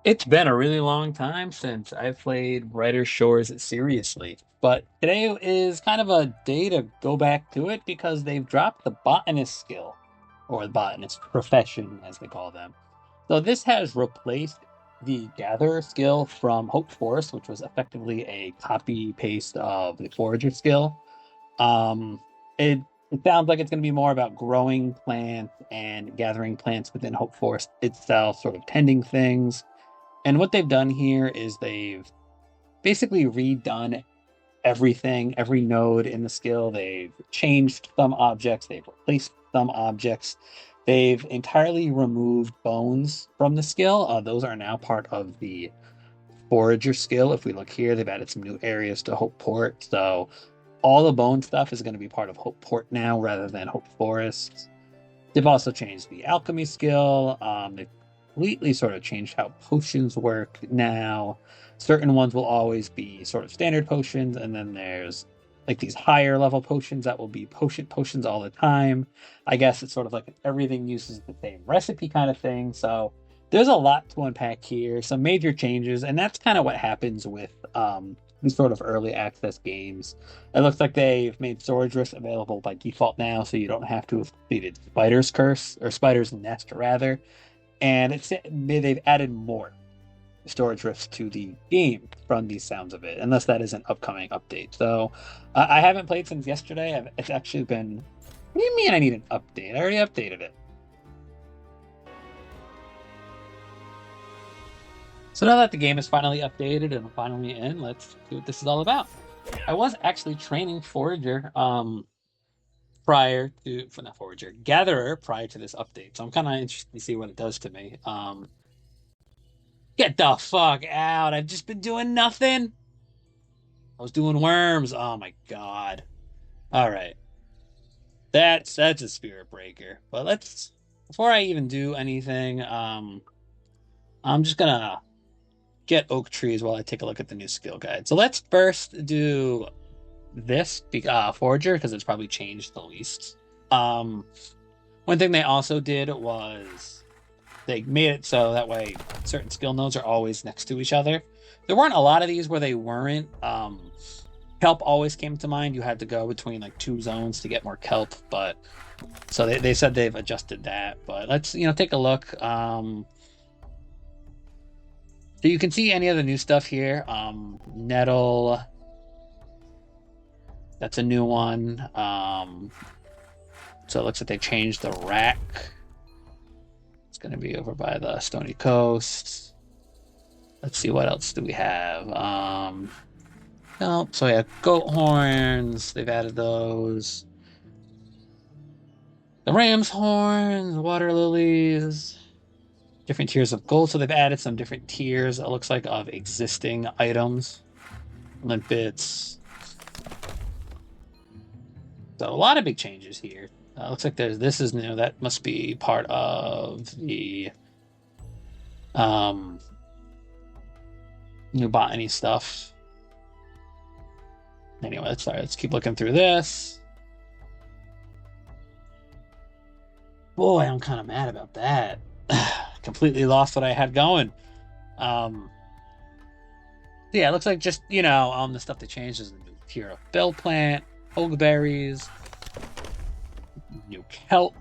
It's been a really long time since I've played Brighter Shores seriously, but today is kind of a day to go back to it because they've dropped the botanist skill, or the botanist profession, as they call them. So this has replaced the gatherer skill from Hope Forest, which was effectively a copy paste of the forager skill. Um, it it sounds like it's going to be more about growing plants and gathering plants within Hope Forest itself, sort of tending things. And what they've done here is they've basically redone everything, every node in the skill. They've changed some objects, they've replaced some objects, they've entirely removed bones from the skill. Those are now part of the forager skill. If we look here, they've added some new areas to Hope Port. So all the bone stuff is going to be part of Hope Port now rather than Hope Forest. They've also changed the alchemy skill. They've completely sort of changed how potions work now. Certain ones will always be sort of standard potions, and then there's like these higher level potions that will be potions all the time. I guess it's sort of like everything uses the same recipe kind of thing. So there's a lot to unpack here, some major changes, and that's kind of what happens with these sort of early access games. It looks like they've made Storage Rift available by default now, so you don't have to have completed Spider's Curse, or Spider's Nest, rather. And they've added more Storage Rifts to the game from the sounds of it, unless that is an upcoming update. So I haven't played since yesterday. It's actually been. What do you mean I need an update? I already updated it. So now that the game is finally updated and finally in, let's see what this is all about. I was actually training Forager prior to for not Forager Gatherer prior to this update, so I'm kind of interested to see what it does to me. Get the fuck out! I've just been doing nothing. I was doing worms. Oh my god! All right, that's a spirit breaker. But let's before I even do anything, I'm just gonna get oak trees while I take a look at the new skill guide. So let's first do this forager because it's probably changed the least. Um, One thing they also did was they made it so that way certain skill nodes are always next to each other. There weren't a lot of these where they weren't. Kelp always came to mind. You had to go between like two zones to get more kelp, but so they said they've adjusted that. But let's take a look. So you can see any of the new stuff here. Nettle, that's a new one. So it looks like they changed the rack. It's going to be over by the Stony Coast. Let's see, what else do we have? Oh, so yeah, goat horns. They've added those. The ram's horns, water lilies, different tiers of gold. So they've added some different tiers, it looks like, of existing items. Limpets. So a lot of big changes here. Looks like this is new. That must be part of the um, new botany stuff. Anyway, let's keep looking through this. Boy, I'm kind of mad about that. Completely lost what I had going. Um, yeah, it looks like just the stuff that changed is the new tier of bell plant, hogeberries, new kelp.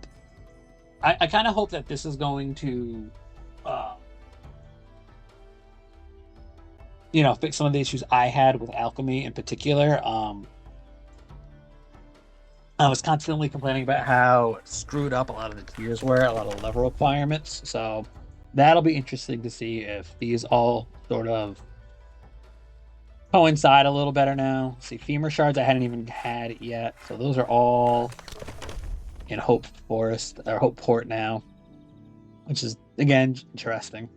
I kind of hope that this is going to, uh, fix some of the issues I had with alchemy in particular. I was constantly complaining about how screwed up a lot of the tiers were, a lot of level requirements. So that'll be interesting to see if these all sort of coincide a little better now. See, femur shards I hadn't even had yet, so those are all in Hope Forest or Hope Port now, which is again interesting.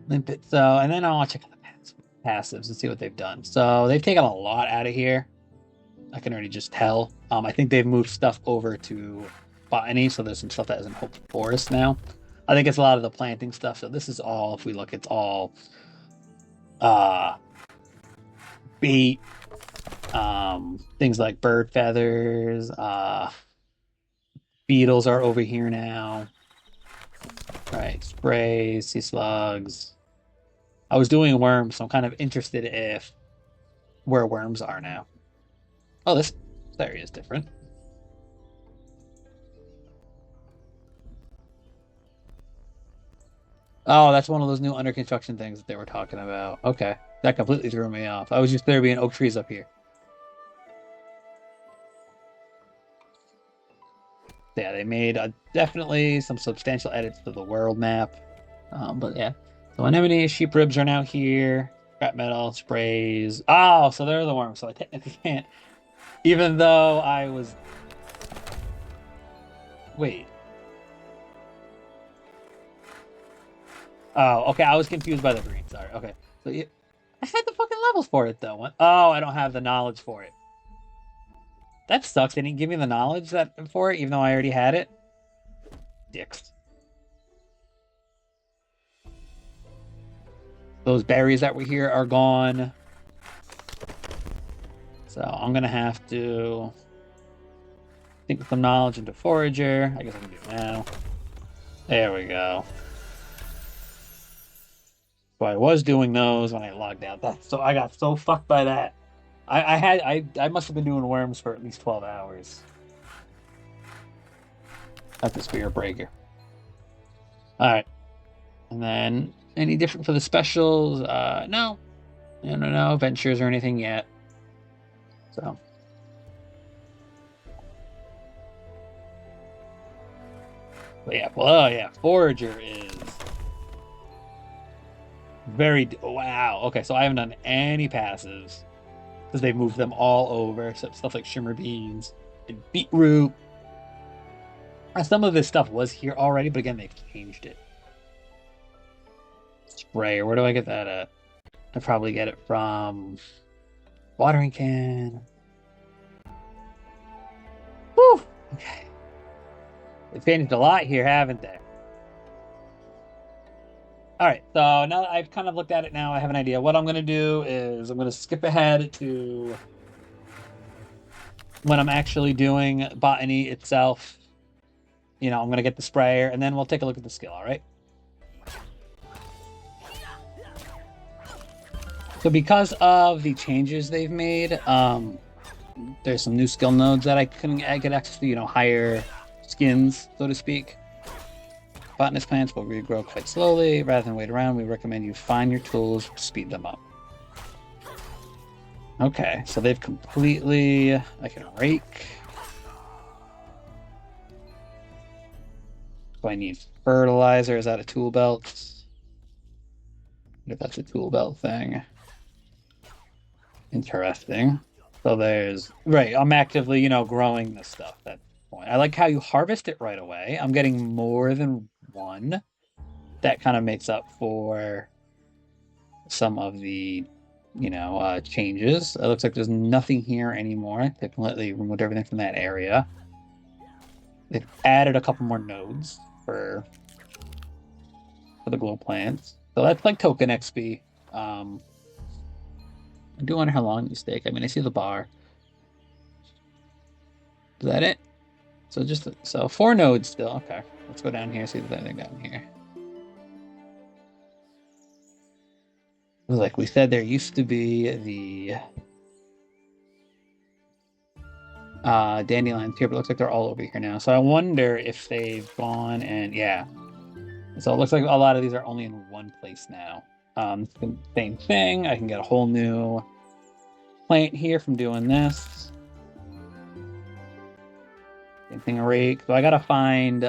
Limpet. So, and then I want to check out the passives and see what they've done. So they've taken a lot out of here. I can already just tell. I think they've moved stuff over to botany, so there's some stuff that is in Hope Forest now. I think it's a lot of the planting stuff. So this is all, if we look, it's all uh bait, things like bird feathers, beetles are over here now. Right, sprays, sea slugs. I was doing worms, so I'm kind of interested if where worms are now. Oh, this area is different. Oh, that's one of those new under construction things that they were talking about. Okay. That completely threw me off. I was just there being oak trees up here. Yeah, they made definitely some substantial edits to the world map. But yeah. So anemone, sheep ribs are now here. Scrap metal, sprays. Oh, so they're the worms. So I technically can't. Even though I was. Wait. Oh, okay. I was confused by the green. Sorry. Okay. So yeah, I had the fucking levels for it though. Oh, I don't have the knowledge for it. That sucks. They didn't give me the knowledge that for it, even though I already had it. Dicks. Those berries that were here are gone. So I'm gonna have to think some knowledge into forager. I guess I can do it now. There we go. So I was doing those when I logged out. So I got so fucked by that. I must have been doing worms for at least 12 hours. At the spear breaker. Alright. And then any different for the specials? No. No ventures or anything yet. So but yeah, well, oh yeah, forager is very wow. Okay, so I haven't done any passives because they've moved them all over. So stuff like shimmer beans and beetroot. Some of this stuff was here already, but again, they've changed it. Sprayer, where do I get that at? I probably get it from watering can. Whew. Okay. They've changed a lot here, haven't they? All right, so now that I've kind of looked at it now, I have an idea. What I'm going to do is I'm going to skip ahead to when I'm actually doing botany itself. I'm going to get the sprayer, and then we'll take a look at the skill, all right? So because of the changes they've made, there's some new skill nodes that I get access to, higher skins, so to speak. Botanist plants will regrow quite slowly. Rather than wait around, we recommend you find your tools to speed them up. Okay, so they've completely... I can rake. Do I need fertilizer? Is that a tool belt? If that's a tool belt thing. Interesting. So there's... Right, I'm actively, growing this stuff. That point. I like how you harvest it right away. I'm getting more than one. That kind of makes up for some of the, changes. It looks like there's nothing here anymore. They completely removed everything from that area. They've added a couple more nodes for the glow plants. So that's like token XP. I do wonder how long these take. I mean, I see the bar. Is that it? So 4 nodes still. Okay, let's go down here. See if there's anything down here. Like we said, there used to be the dandelions here, but it looks like they're all over here now. So I wonder if they've gone and yeah. So it looks like a lot of these are only in one place now. Same thing. I can get a whole new plant here from doing this. Same thing, a rake. So I gotta find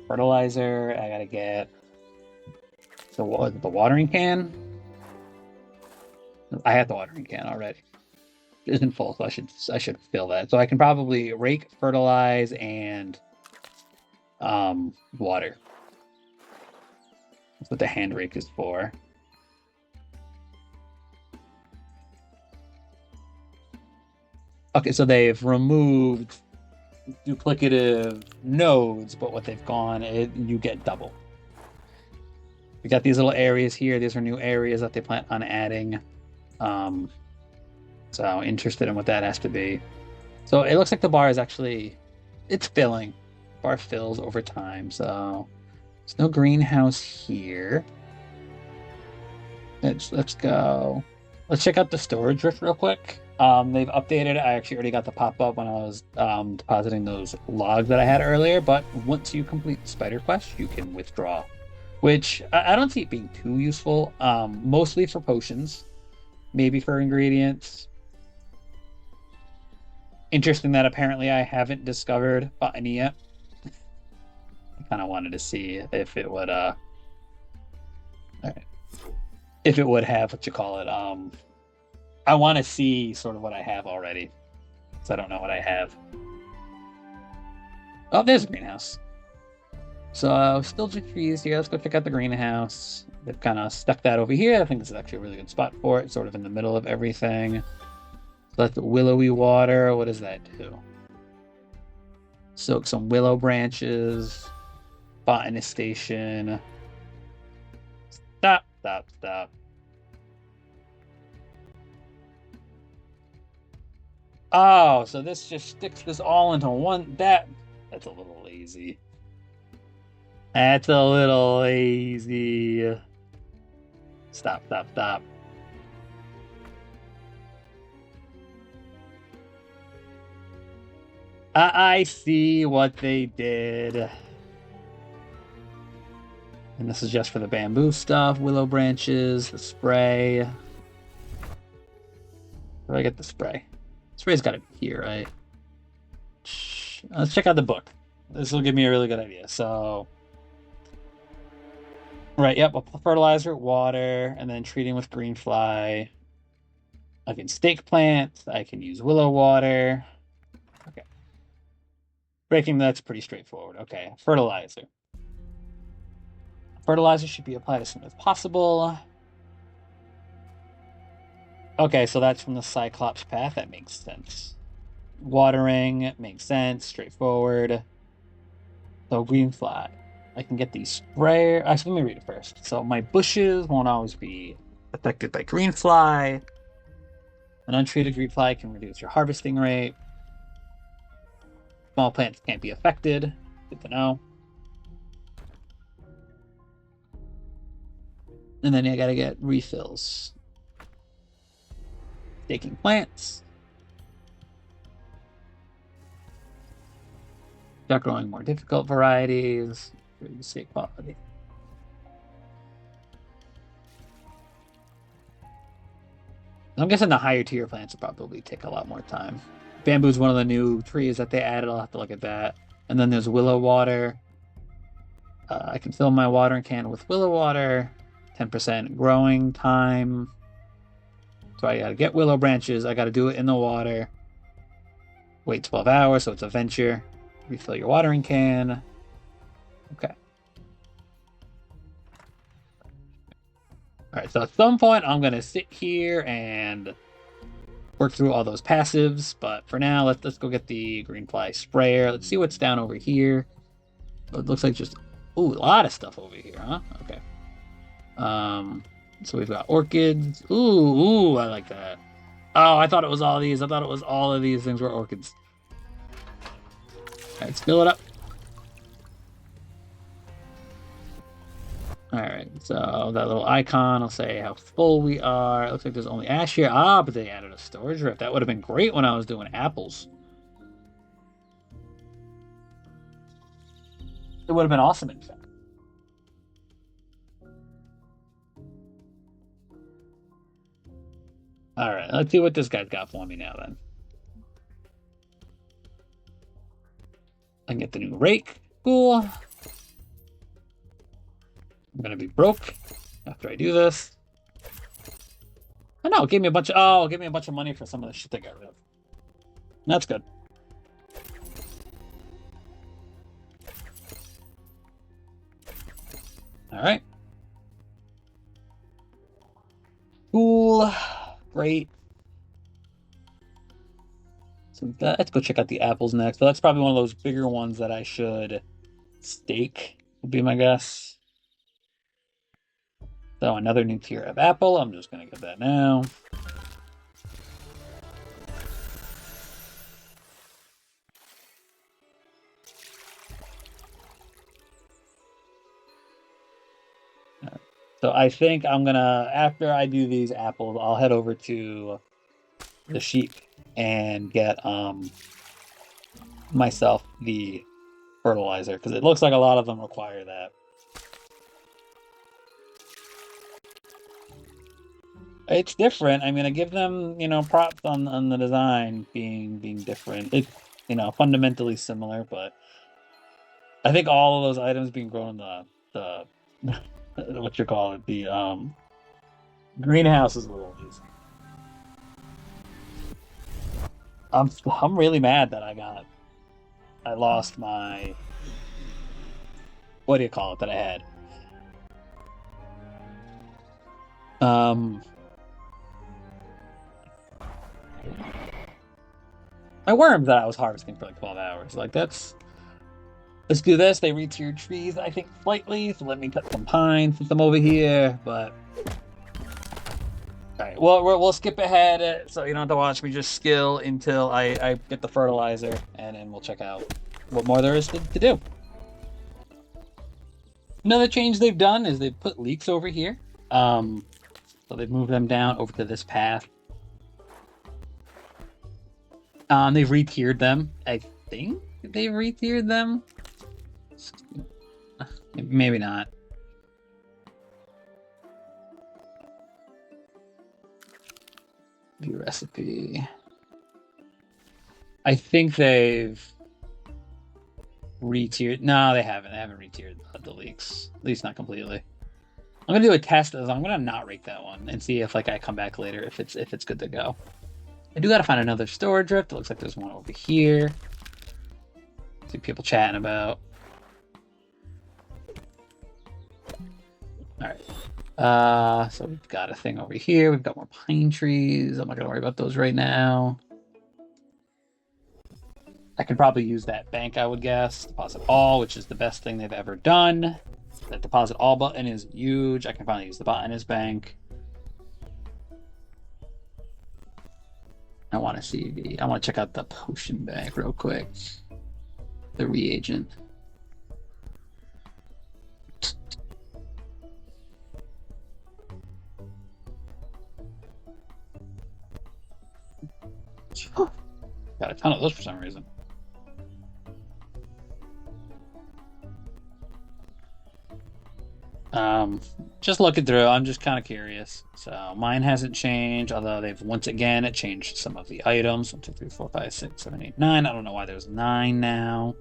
fertilizer. I gotta get the watering can. I have the watering can already. It isn't full, so I should fill that. So I can probably rake, fertilize, and water. That's what the hand rake is for. Okay, so they've removed duplicative nodes, but what they've gone, you get double. We got these little areas here. These are new areas that they plan on adding. So interested in what that has to be. So it looks like the bar is actually, it's filling. The bar fills over time. So there's no greenhouse here. Let's go. Let's check out the storage drift real quick. They've updated it. I actually already got the pop-up when I was depositing those logs that I had earlier, but once you complete the spider quest, you can withdraw, which I don't see it being too useful. Mostly for potions, maybe for ingredients. Interesting that apparently I haven't discovered botany yet. I kind of wanted to see if it would if it would have what you call it. I want to see sort of what I have already, because I don't know what I have. Oh, there's a greenhouse. So still just trees here. Let's go check out the greenhouse. They've kind of stuck that over here. I think this is actually a really good spot for it, sort of in the middle of everything. So that's willowy water. What does that do? Soak some willow branches. Botanist station. Stop, stop, stop. Oh, so this just sticks this all into one. That's a little lazy. That's a little lazy. Stop, stop, stop. I see what they did. And this is just for the bamboo stuff, willow branches, the spray. Where do I get the spray? Spray's got to be here, right? Let's check out the book. This will give me a really good idea. So, right, yep, fertilizer, water, and then treating with green fly. I can stake plants. I can use willow water. Okay. Breaking, that's pretty straightforward. Okay, fertilizer. Fertilizer should be applied as soon as possible. Okay, so that's from the Cyclops path. That makes sense. Watering makes sense. Straightforward. So green fly. I can get these sprayer. Actually, let me read it first. So my bushes won't always be affected by green fly. An untreated green fly can reduce your harvesting rate. Small plants can't be affected. Good to know. And then I gotta get refills. Staking plants. Start growing more difficult varieties. State quality. I'm guessing the higher tier plants will probably take a lot more time. Bamboo is one of the new trees that they added. I'll have to look at that. And then there's willow water. I can fill my watering can with willow water. 10% growing time. So I gotta get willow branches. I gotta do it in the water. Wait 12 hours, so it's a venture. Refill your watering can. Okay. All right, so at some point I'm gonna sit here and work through all those passives, but for now let's go get the green fly sprayer. Let's see what's down over here. It looks like just a lot of stuff over here, huh? Okay. So we've got orchids. Ooh, I like that. Oh, I thought it was all these. I thought it was all of these things were orchids. All right, fill it up. All right, so that little icon will say how full we are. It looks like there's only ash here. Ah, but they added a storage rift. That would have been great when I was doing apples. It would have been awesome, in fact. All right, let's see what this guy's got for me now, then. I can get the new rake. Cool. I'm gonna be broke after I do this. Oh no, it gave me a bunch of money for some of the shit they got rid of. That's good. All right. Cool. Great. So let's go check out the apples next. So that's probably one of those bigger ones that I should stake, would be my guess. So another new tier of apple. I'm just gonna get that now. So I think I'm gonna, after I do these apples, I'll head over to the sheep and get myself the fertilizer because it looks like a lot of them require that. It's different. I mean, I give them, props on the design being different. It's, fundamentally similar, but I think all of those items being grown in the what you call it, the greenhouse is a little easy. I'm really mad that I lost my, what do you call it, that I had. Um my worms that I was harvesting for like 12 hours. Like let's do this. They re-tiered trees, I think, slightly, so let me cut some pine since I'm over here, but all right, well, we'll skip ahead, so you don't have to watch me just skill until I get the fertilizer, and then we'll check out what more there is to do. Another change they've done is they've put leeks over here. So they've moved them down over to this path. They've re-tiered them. I think they've re-tiered them. Maybe not. View recipe. I think they've re-tiered. No, they haven't. They haven't re-tiered the leaks. At least not completely. I'm gonna do a test. I'm gonna not rake that one and see if like I come back later if it's good to go. I do gotta find another storage drift. It looks like there's one over here. See people chatting about. All right. So we've got a thing over here. We've got more pine trees. I'm not gonna worry about those right now. I could probably use that bank, I would guess. Deposit all, which is the best thing they've ever done. That deposit all button is huge. I can finally use the Botanist bank. I want to check out the potion bank real quick. The reagent. Got a ton of those for some reason. Just looking through, I'm just kind of curious. So mine hasn't changed, although they've once again changed some of the items. 1, 2, 3, 4, 5, 6, 7, 8, 9. I don't know why there's 9 now.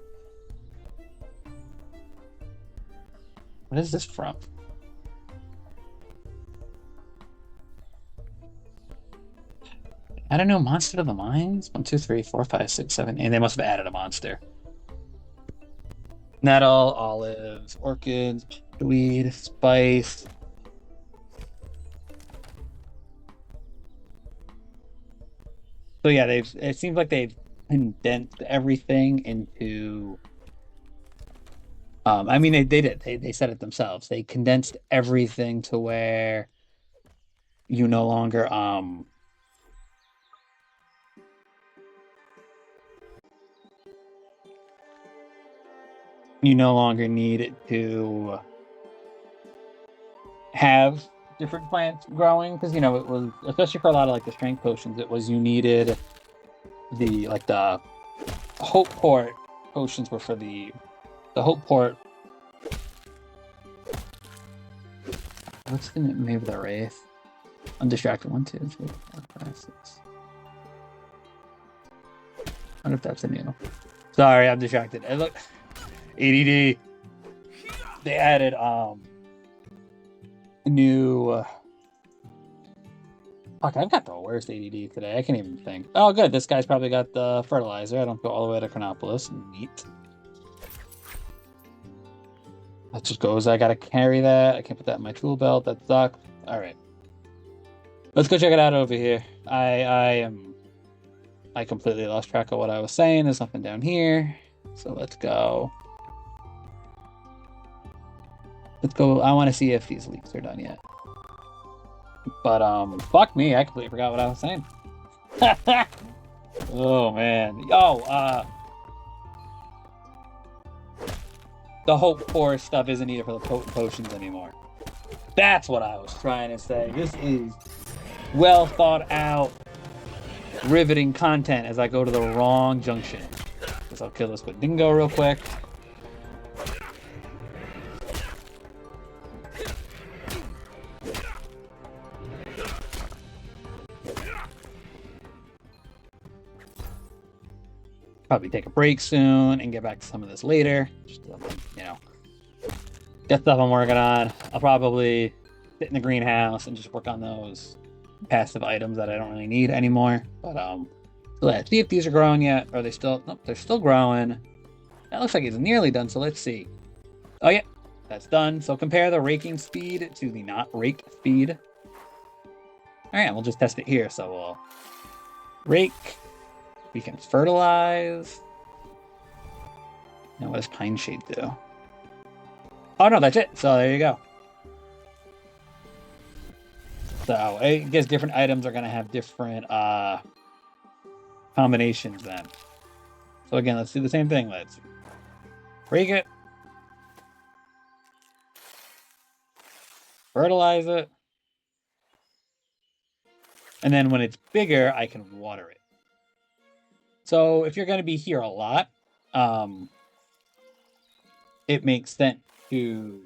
What is this from? I don't know, monster to the mines? 1, 2, 3, 4, 5, 6, 7, and they must have added a monster. Nettle, olives, orchids, weed, spice. So yeah, it seems like they've condensed everything into I mean they did. They said it themselves. They condensed everything to where you no longer need to have different plants growing because it was, especially for a lot of like the strength potions, it was you needed the hope port potions were for the hope port. What's the name? Maybe the wraith. I'm distracted. 1, 2, 3, 4, 5, 6. I wonder if that's a new. Sorry, I'm distracted. Hey, look, ADD. They added new. Fuck, I've got the worst ADD today. I can't even think. Oh, good. This guy's probably got the fertilizer. I don't go all the way to Chronopolis. Neat. That just goes. I gotta carry that. I can't put that in my tool belt. That sucks. All right. Let's go check it out over here. I completely lost track of what I was saying. There's nothing down here. So let's go. Let's go. I want to see if these leaks are done yet. But fuck me, I completely forgot what I was saying. Oh man. The hope for stuff isn't needed for the potent potions anymore. That's what I was trying to say. This is well thought out, riveting content as I go to the wrong junction. Guess I'll kill this with Dingo real quick. Probably take a break soon and get back to some of this later. Just, get stuff I'm working on. I'll probably sit in the greenhouse and just work on those passive items that I don't really need anymore. But so let's see if these are growing yet. Are they still? Nope, they're still growing. That looks like it's nearly done. So let's see. Oh yeah, that's done. So compare the raking speed to the not rake speed. All right, we'll just test it here. So we'll rake. We can fertilize. Now what does Pine Shade do? Oh no, that's it. So there you go. So I guess different items are gonna have different combinations then. So again, let's do the same thing. Let's rake it. Fertilize it. And then when it's bigger, I can water it. So if you're going to be here a lot, it makes sense to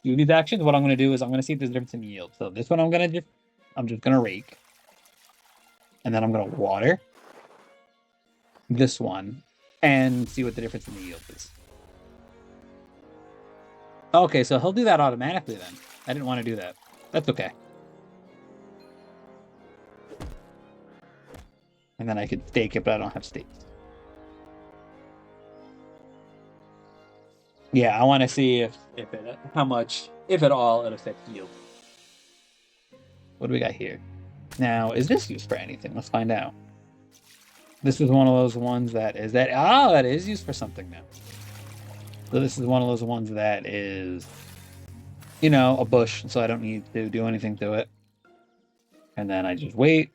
do these actions. What I'm going to do is I'm going to see if there's a difference in yield. So this one I'm just going to rake. And then I'm going to water this one and see what the difference in the yield is. Okay, so he'll do that automatically then. I didn't want to do that. That's okay. And then I could stake it, but I don't have stakes. Yeah, I want to see how much, if at all, it affects yield. What do we got here? Now, is this used for anything? Let's find out. This is one of those ones that is used for something now. So this is one of those ones that is, a bush, so I don't need to do anything to it. And then I just wait.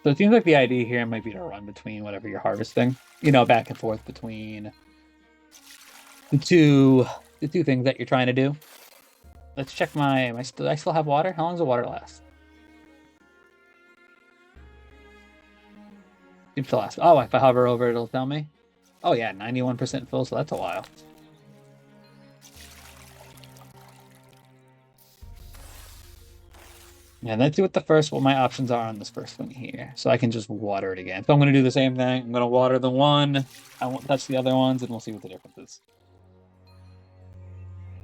So it seems like the idea here might be to run between whatever you're harvesting, back and forth between the two things that you're trying to do. Let's check I still have water? How long does the water last? Seems to last. Oh, if I hover over it, it'll tell me. Oh yeah, 91% full, so that's a while. Yeah, let's see what my options are on this first one here. So I can just water it again. So I'm going to do the same thing. I'm going to water the one. I won't touch the other ones, and we'll see what the difference is.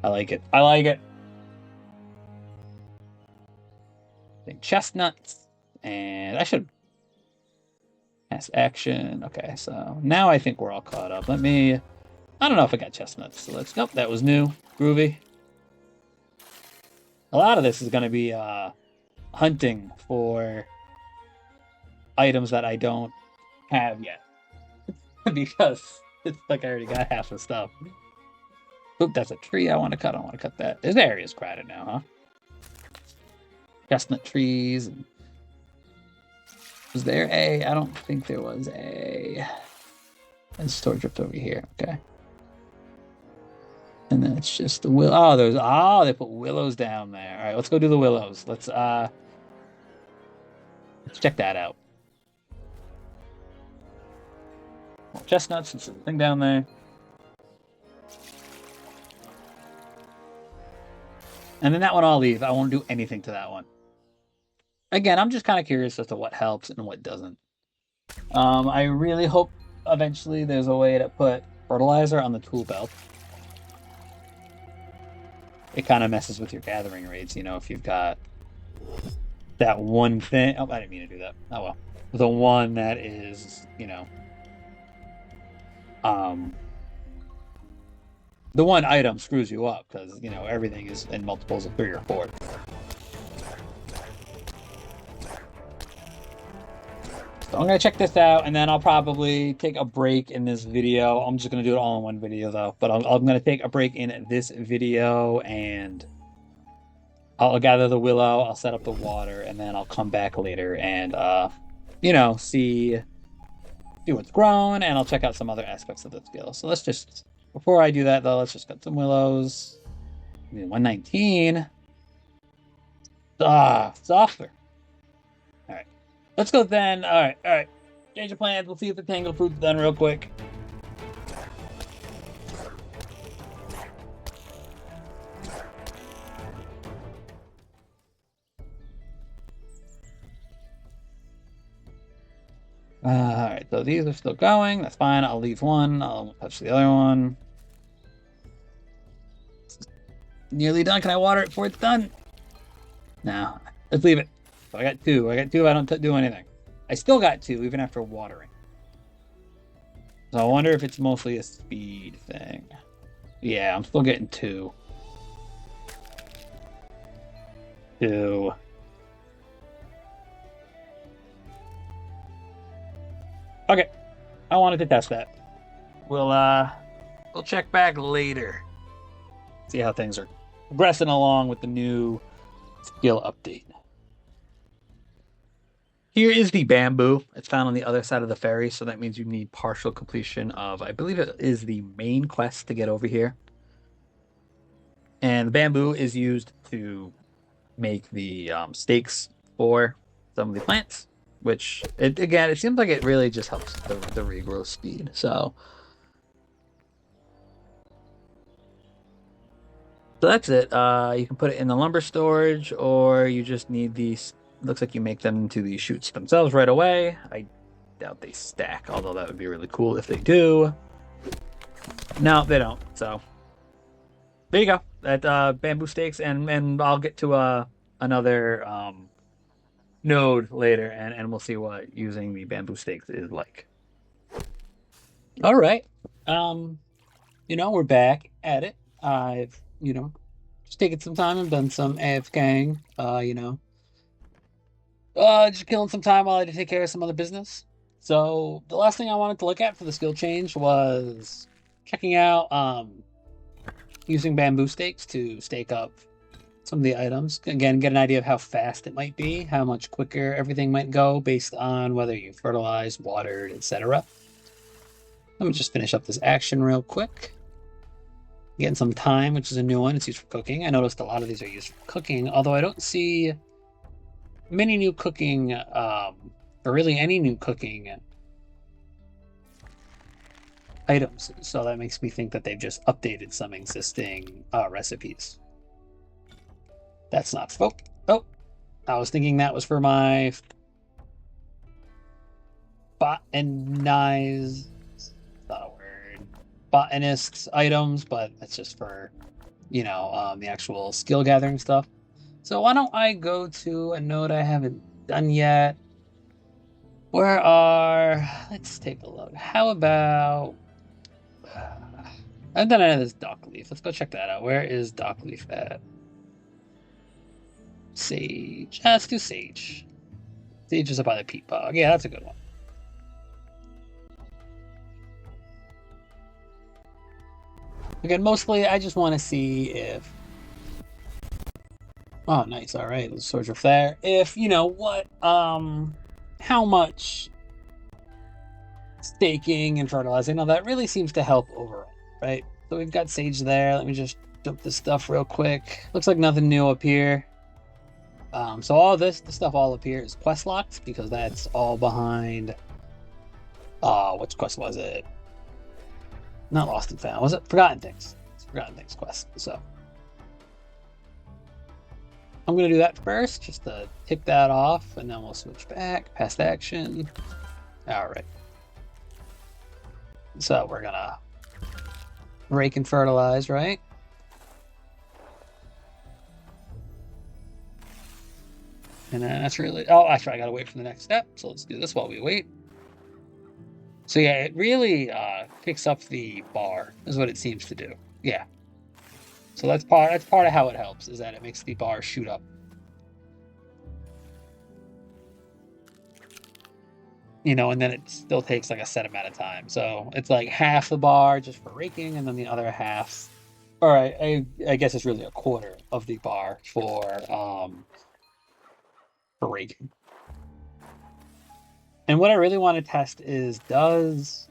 I like it. I like it. Chestnuts. And I should pass action. Okay, so now I think we're all caught up. I don't know if I got chestnuts. So let's go. That was new. Groovy. A lot of this is going to be hunting for items that I don't have yet. Because it's like I already got half the stuff. Oop, that's a tree I want to cut. I want to cut that. This area is crowded now, huh? Chestnut trees. Was there a? I don't think there was a. And storage drift over here. Okay. And then it's just the willow. They put willows down there. All right, let's go do the willows. Let's check that out. More chestnuts and something down there. And then that one I'll leave. I won't do anything to that one. Again, I'm just kind of curious as to what helps and what doesn't. I really hope eventually there's a way to put fertilizer on the tool belt. It kind of messes with your gathering rates, if you've got that one thing. Oh, I didn't mean to do that. Oh well. The one that is, the one item screws you up because, everything is in multiples of 3 or 4. So I'm going to check this out, and then I'll probably take a break in this video. I'm just going to do it all in one video, though. But I'm going to take a break in this video, and I'll gather the willow, I'll set up the water, and then I'll come back later and see what's grown, and I'll check out some other aspects of the skill. So let's just, before I do that though, let's just cut some willows. 119. Ah, softer. All right. Let's go then. All right, all right. Change of plans. We'll see if the tangled fruit's done real quick. All right, so these are still going. That's fine. I'll leave one. I'll touch the other one. Nearly done. Can I water it before it's done? No. Let's leave it. So I got two. I got two. I don't do anything. I still got two, even after watering. So I wonder if it's mostly a speed thing. Yeah, I'm still getting two. Two. Okay. I wanted to test that. We'll check back later. See how things are progressing along with the new skill update. Here is the bamboo. It's found on the other side of the ferry, so that means you need partial completion of, I believe it is the main quest to get over here. And the bamboo is used to make the stakes for some of the plants, which, again, it seems like it really just helps the regrowth speed. So that's it. You can put it in the lumber storage, or you just need these. Looks like you make them into the shoots themselves right away. I doubt they stack, although that would be really cool if they do. No, they don't. So there you go. That bamboo stakes, and I'll get to another node later, and we'll see what using the bamboo stakes is like. All right. Um, we're back at it. I've, just taken some time and done some AFKing. Just killing some time while I had to take care of some other business. So the last thing I wanted to look at for the skill change was checking out using bamboo stakes to stake up some of the items. Again, get an idea of how fast it might be, how much quicker everything might go based on whether you fertilized, watered, etc. Let me just finish up this action real quick. Getting some thyme, which is a new one. It's used for cooking. I noticed a lot of these are used for cooking, although I don't see many new cooking, or really any new cooking items. So that makes me think that they've just updated some existing recipes. That's not. Oh, I was thinking that was for my botanized, not a word, botanist items, but that's just for, the actual skill gathering stuff. So why don't I go to a node I haven't done yet? Let's take a look. How about, I've done any of this dock leaf. Let's go check that out. Where is dock leaf at? Sage. Let's do sage. Sage is up by the peat bog. Yeah, that's a good one. Again, mostly I just want to see if. Oh, nice. All right, let's sort of there. If how much staking and fertilizing, that really seems to help overall, right? So we've got sage there. Let me just dump this stuff real quick. Looks like nothing new up here. So all the stuff all up here is quest locked because that's all behind. Which quest was it? Not Lost and Found. Was it Forgotten Things? It's Forgotten Things quest. So I'm gonna do that first, just to tick that off, and then we'll switch back. Past action. All right. So we're gonna rake and fertilize, right? And then that's really. Oh, actually, I gotta wait for the next step. So let's do this while we wait. So yeah, it really picks up the bar, is what it seems to do. Yeah. So that's part of how it helps, is that it makes the bar shoot up. And then it still takes like a set amount of time. So it's like half the bar just for raking, and then the other half. All right, I guess it's really a quarter of the bar for raking. And what I really want to test is, does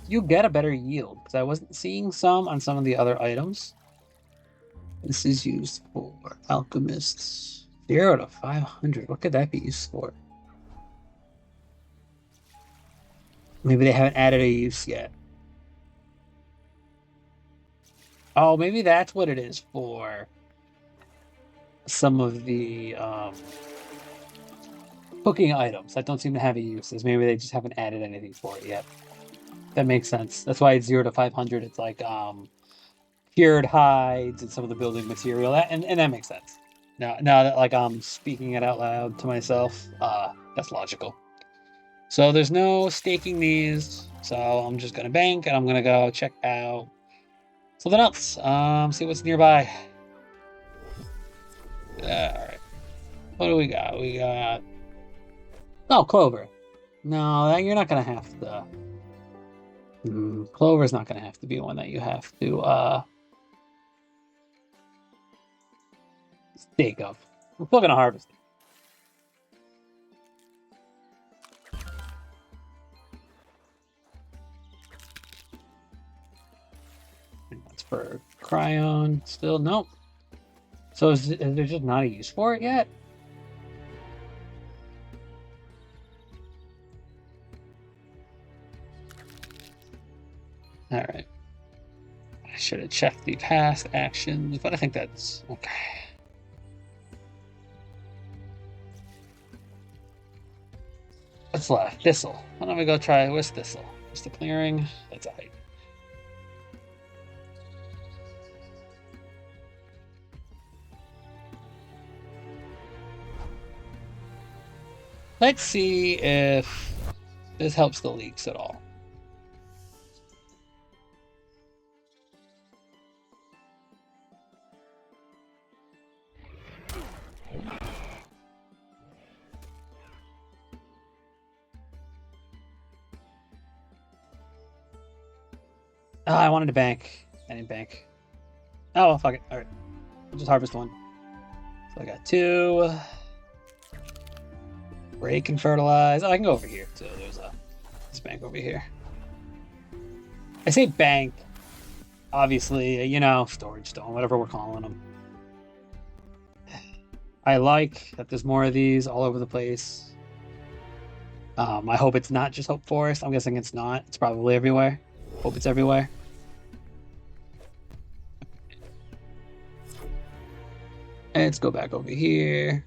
you get a better yield? Because I wasn't seeing some on some of the other items. This is used for alchemists. 0 to 500. What could that be used for? Maybe they haven't added a use yet. Oh, maybe that's what it is for some of the cooking items that don't seem to have a uses. Maybe they just haven't added anything for it yet. That makes sense. That's why it's 0 to 500. It's like cured hides and some of the building material. And that makes sense. Now that like I'm speaking it out loud to myself, that's logical. So there's no staking these. So I'm just gonna bank and I'm gonna go check out something else. See what's nearby. All right. What do we got? We got Clover. No, you're not gonna have to. Clover's not gonna have to be one that you have to stake of. We're still gonna harvest it. And that's for Cryon. Still nope. So is there just not a use for it yet? All right. I should have checked the past actions, but I think that's okay. What's left? Thistle. Why don't we go try where's Thistle? Just the clearing. That's a height. Let's see if this helps the leaks at all. Oh, I wanted to bank. I didn't bank. Oh, well, fuck it. All right. I'll just harvest one. So I got 2. Break and fertilize. Oh, I can go over here. So there's this bank over here. I say bank. Obviously, storage stone, whatever we're calling them. I like that there's more of these all over the place. I hope it's not just Hope Forest. I'm guessing it's not. It's probably everywhere. Hope it's everywhere. Let's go back over here.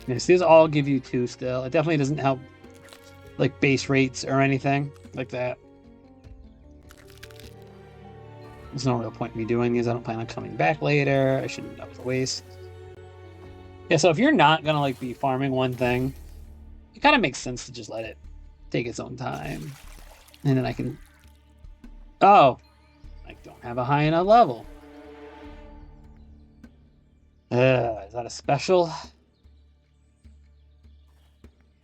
Yes, these all give you 2 still. It definitely doesn't help like base rates or anything like that. There's no real point in me doing these. I don't plan on coming back later. I shouldn't. That was a waste. Yeah, so if you're not gonna like be farming one thing, it kind of makes sense to just let it take its own time, and then I can. Oh, I don't have a high enough level. Is that a special?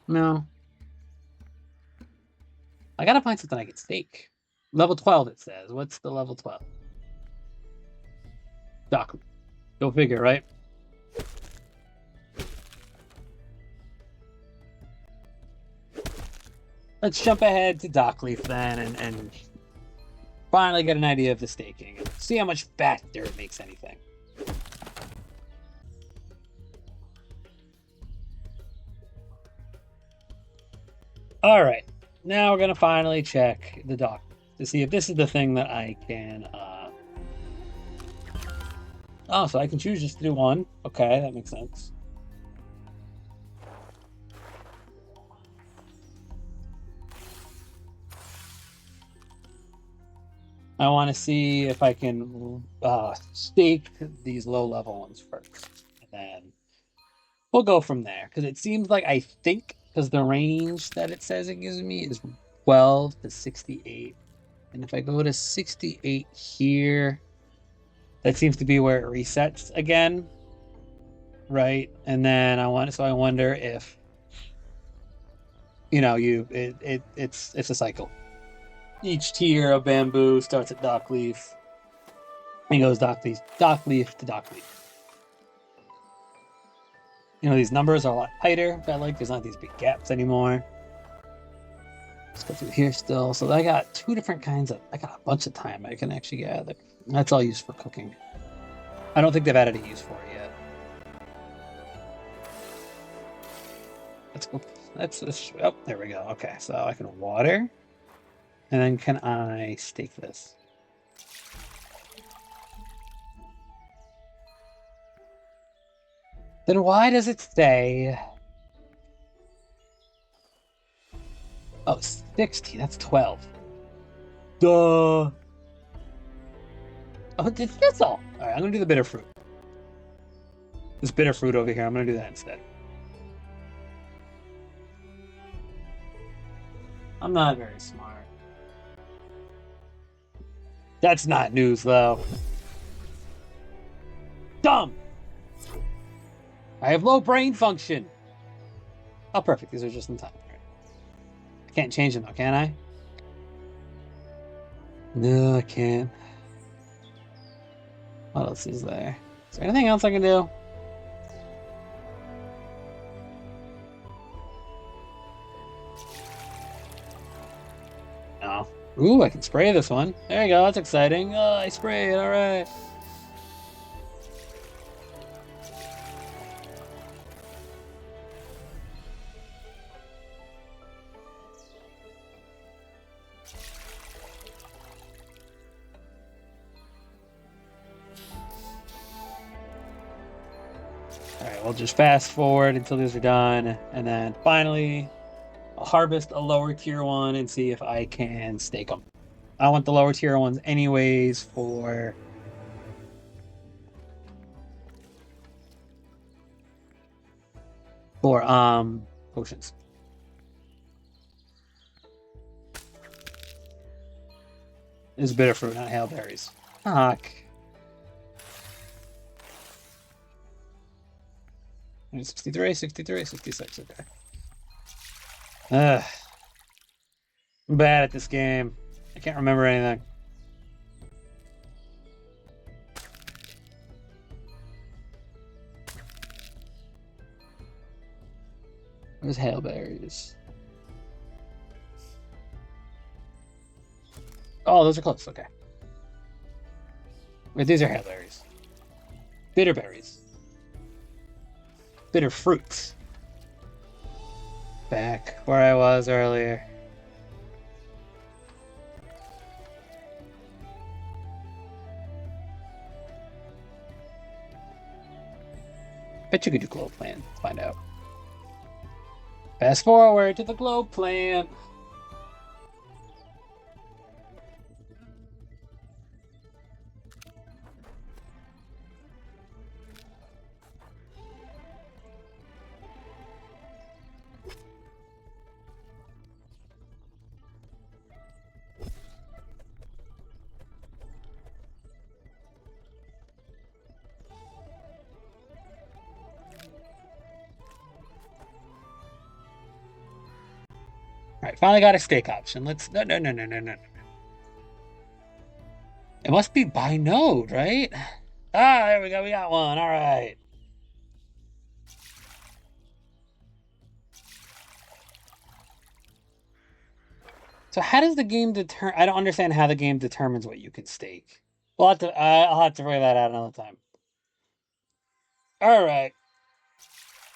No. I gotta find something I can stake. Level 12, it says. What's the level 12? Doc. Go figure, right? Let's jump ahead to Dockleaf then and finally get an idea of the staking and see how much faster it makes anything. All right, now we're gonna finally check the dock to see if this is the thing that I can. Oh, so I can choose just to do one. Okay, that makes sense. I want to see if I can stake these low-level ones first, and then we'll go from there. Because it seems like I think because the range that it says it gives me is 12 to 68, and if I go to 68 here, that seems to be where it resets again, right? And then I wonder if it's a cycle. Each tier of bamboo starts at Dockleaf. And it goes dock leaf to dock leaf. You know, these numbers are a lot tighter, which I like. There's not these big gaps anymore. Let's go through here still. So I got two different kinds of, I got a bunch of thyme I can actually gather. That's all used for cooking. I don't think they've added a use for it yet. Let's go. Oh, there we go. Okay, so I can water. And then can I stake this? Then why does it say... Oh, 60. That's 12. Duh. Oh, it's thistle. All right, I'm going to do the bitter fruit. This bitter fruit over here, I'm going to do that instead. I'm not very smart. That's not news, though. Dumb! I have low brain function. Oh, perfect. These are just in time. I can't change them, though, can I? No, I can't. What else is there? Is there anything else I can do? No. Ooh, I can spray this one. There you go. That's exciting. Oh, I sprayed. All right. Alright, we'll just fast forward until these are done, and then finally I'll harvest a lower tier one and see if I can stake them. I want the lower tier ones anyways for... potions. This is bitter fruit, not hailberries. Fuck. 63, 63, 66, okay. Ugh. I'm bad at this game. I can't remember anything. Where's hailberries? Oh, those are close, okay. Wait, these are hailberries. Bitterberries. Bitter fruits. Back where I was earlier. Bet you could do globe plant. Let's find out. Fast forward to the globe plant. All right, finally got a stake option. Let's no. It must be by node, right? Ah, there we go. We got one. All right. So how does the game determine? I don't understand how the game determines what you can stake. I'll have to figure that out another time. All right.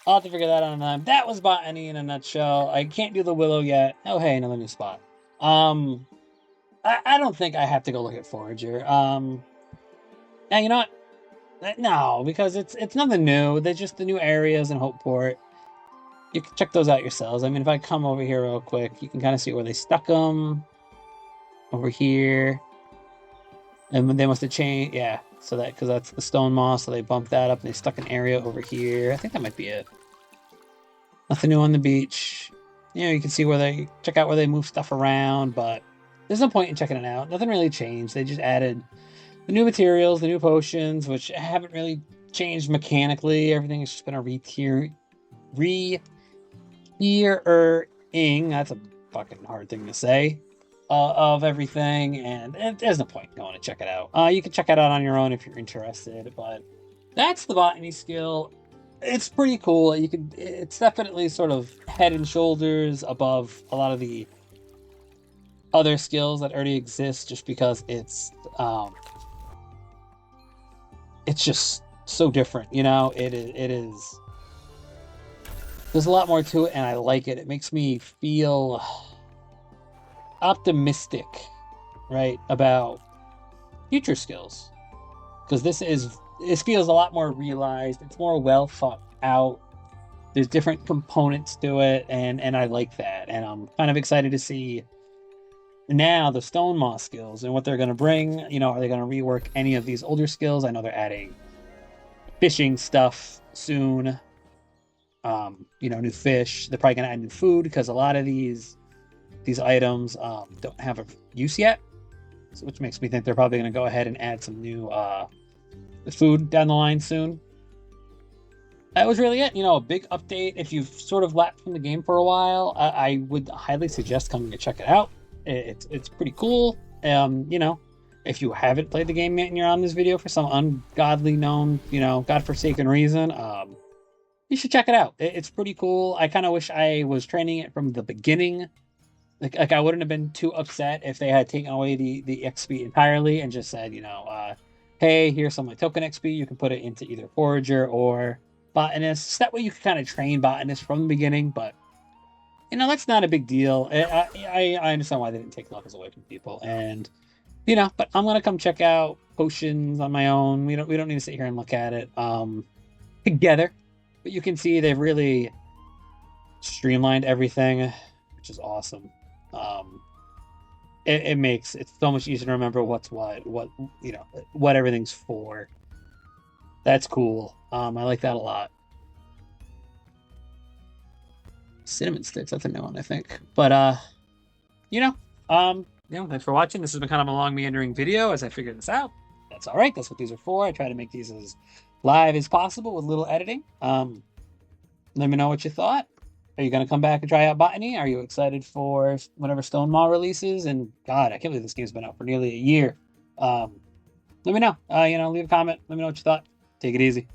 I'll have to figure that out another time. That was Botany in a nutshell. I can't do the Willow yet. Oh, hey, another new spot. I don't think I have to go look at Forager. And you know what? No, because it's nothing new. They're just the new areas in Hopeport. You can check those out yourselves. I mean, if I come over here real quick, you can kind of see where they stuck them. Over here. And they must have changed, yeah. So that, because that's the stone moss, so they bumped that up and they stuck an area over here. I think that might be it. Nothing new on the beach. You know, you can see where they, check out where they move stuff around, but there's no point in checking it out. Nothing really changed. They just added the new materials, the new potions, which haven't really changed mechanically. Everything has just been a re-tiering. That's a fucking hard thing to say. of everything, and there's no point going to check it out. You can check it out on your own if you're interested, but that's the botany skill. It's pretty cool. It's definitely sort of head and shoulders above a lot of the other skills that already exist, just because it's just so different. It is. There's a lot more to it, and I like it. It makes me feel optimistic, right, about future skills, because this feels a lot more realized. It's more well thought out. There's different components to it, and I like that. And I'm kind of excited to see now the stone moss skills and what they're going to bring. Are they going to rework any of these older skills? I know they're adding fishing stuff soon. New fish. They're probably going to add new food, because a lot of these items don't have a use yet, which makes me think they're probably going to go ahead and add some new food down the line soon. That was really it. A big update. If you've sort of lapsed from the game for a while, I would highly suggest coming to check it out. It's pretty cool. If you haven't played the game yet and you're on this video for some ungodly known, godforsaken reason, you should check it out. It's pretty cool. I kind of wish I was training it from the beginning. Like I wouldn't have been too upset if they had taken away the XP entirely and just said, hey, here's some of my token XP. You can put it into either Forager or Botanist. That way you can kind of train Botanist from the beginning, but that's not a big deal. I understand why they didn't take levels away from people, and but I'm gonna come check out potions on my own. We don't need to sit here and look at it together, but you can see they've really streamlined everything, which is awesome. It makes it so much easier to remember what's what everything's for. That's cool. I like that a lot. Cinnamon sticks, that's a new one, I think. But thanks for watching. This has been kind of a long meandering video as I figure this out. That's all right. That's what these are for. I try to make these as live as possible with little editing. Let me know what you thought. Are you going to come back and try out Botany? Are you excited for whenever Stone Mall releases? And God, I can't believe this game's been out for nearly a year. Let me know. Leave a comment. Let me know what you thought. Take it easy.